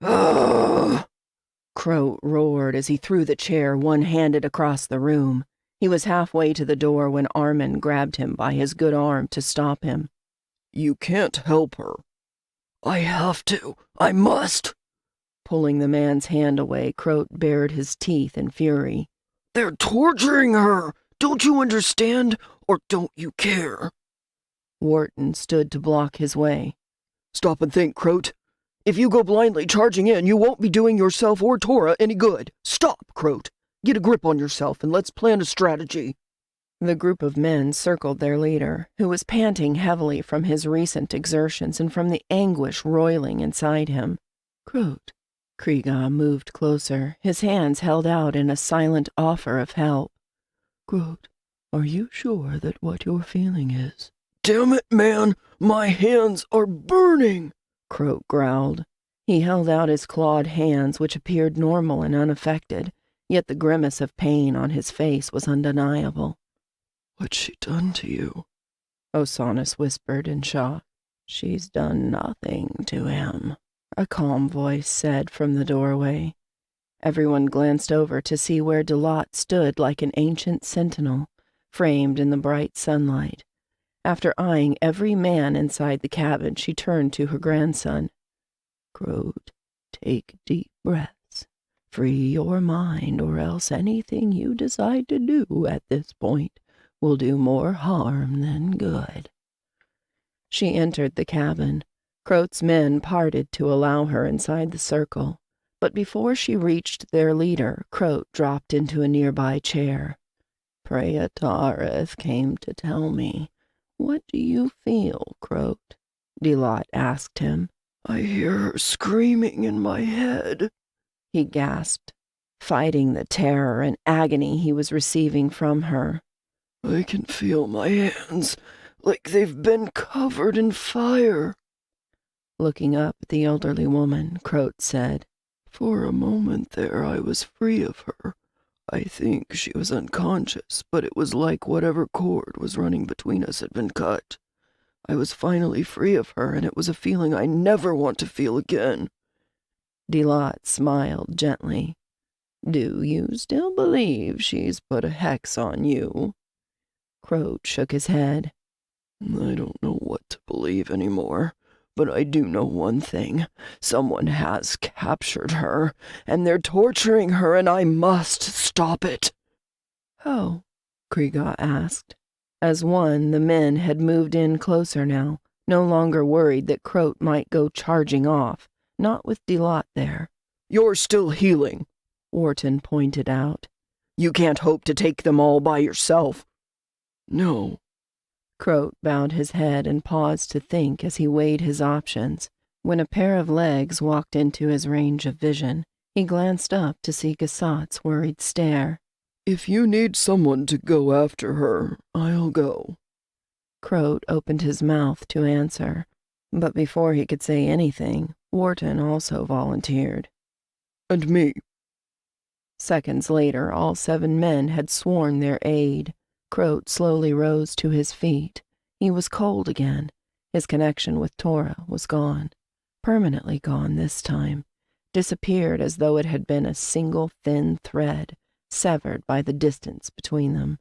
Ugh! Croat roared as he threw the chair one-handed across the room. He was halfway to the door when Armin grabbed him by his good arm to stop him. You can't help her. I have to. I must. Pulling the man's hand away, Croat bared his teeth in fury. They're torturing her! Don't you understand? Or don't you care? Wharton stood to block his way. Stop and think, Croat. If you go blindly charging in, you won't be doing yourself or Tora any good. Stop, Croat. Get a grip on yourself and let's plan a strategy. The group of men circled their leader, who was panting heavily from his recent exertions and from the anguish roiling inside him. Croat. Kriga moved closer, his hands held out in a silent offer of help. Croat, are you sure that what you're feeling is? Damn it, man! My hands are burning! Croat growled. He held out his clawed hands, which appeared normal and unaffected, yet the grimace of pain on his face was undeniable. What's she done to you? Osanis whispered in shock. She's done nothing to him, a calm voice said from the doorway. Everyone glanced over to see where Delat stood like an ancient sentinel, framed in the bright sunlight. After eyeing every man inside the cabin, she turned to her grandson. Croat, take deep breaths. Free your mind, or else anything you decide to do at this point will do more harm than good. She entered the cabin. Croat's men parted to allow her inside the circle, but before she reached their leader, Croat dropped into a nearby chair. Praetareth came to tell me. What do you feel, Croat? Delat asked him. I hear her screaming in my head, he gasped, fighting the terror and agony he was receiving from her. I can feel my hands, like they've been covered in fire. Looking up at the elderly woman, Croat said, For a moment there I was free of her. I think she was unconscious, but it was like whatever cord was running between us had been cut. I was finally free of her, and it was a feeling I never want to feel again. Delat smiled gently. Do you still believe she's put a hex on you? Croat shook his head. I don't know what to believe anymore, but I do know one thing. Someone has captured her, and they're torturing her, and I must stop it. Oh, Kriga asked. As one, the men had moved in closer now, no longer worried that Croat might go charging off, not with Delat there. You're still healing, Wharton pointed out. You can't hope to take them all by yourself. No. Croat bowed his head and paused to think as he weighed his options. When a pair of legs walked into his range of vision, he glanced up to see Gasat's worried stare. If you need someone to go after her, I'll go. Croat opened his mouth to answer, but before he could say anything, Wharton also volunteered. And me. Seconds later, all 7 men had sworn their aid. Croat slowly rose to his feet. He was cold again. His connection with Tora was gone. Permanently gone this time. Disappeared as though it had been a single thin thread, severed by the distance between them.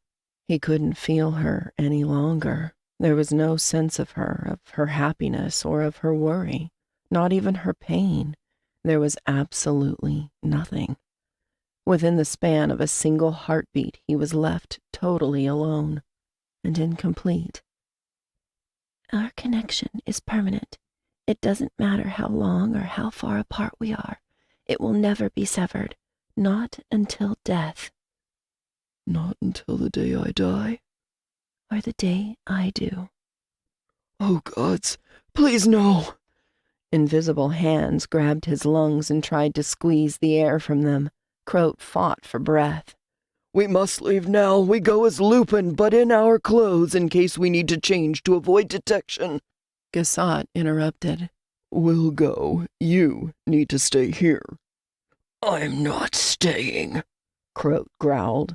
He couldn't feel her any longer. There was no sense of her happiness or of her worry, not even her pain. There was absolutely nothing. Within the span of a single heartbeat, he was left totally alone and incomplete. Our connection is permanent. It doesn't matter how long or how far apart we are. It will never be severed, not until death. Not until the day I die? Or the day I do. Oh, gods, please no! Invisible hands grabbed his lungs and tried to squeeze the air from them. Croat fought for breath. We must leave now. We go as Lupin, but in our clothes in case we need to change to avoid detection. Gasat interrupted. We'll go. You need to stay here. I'm not staying, Croat growled.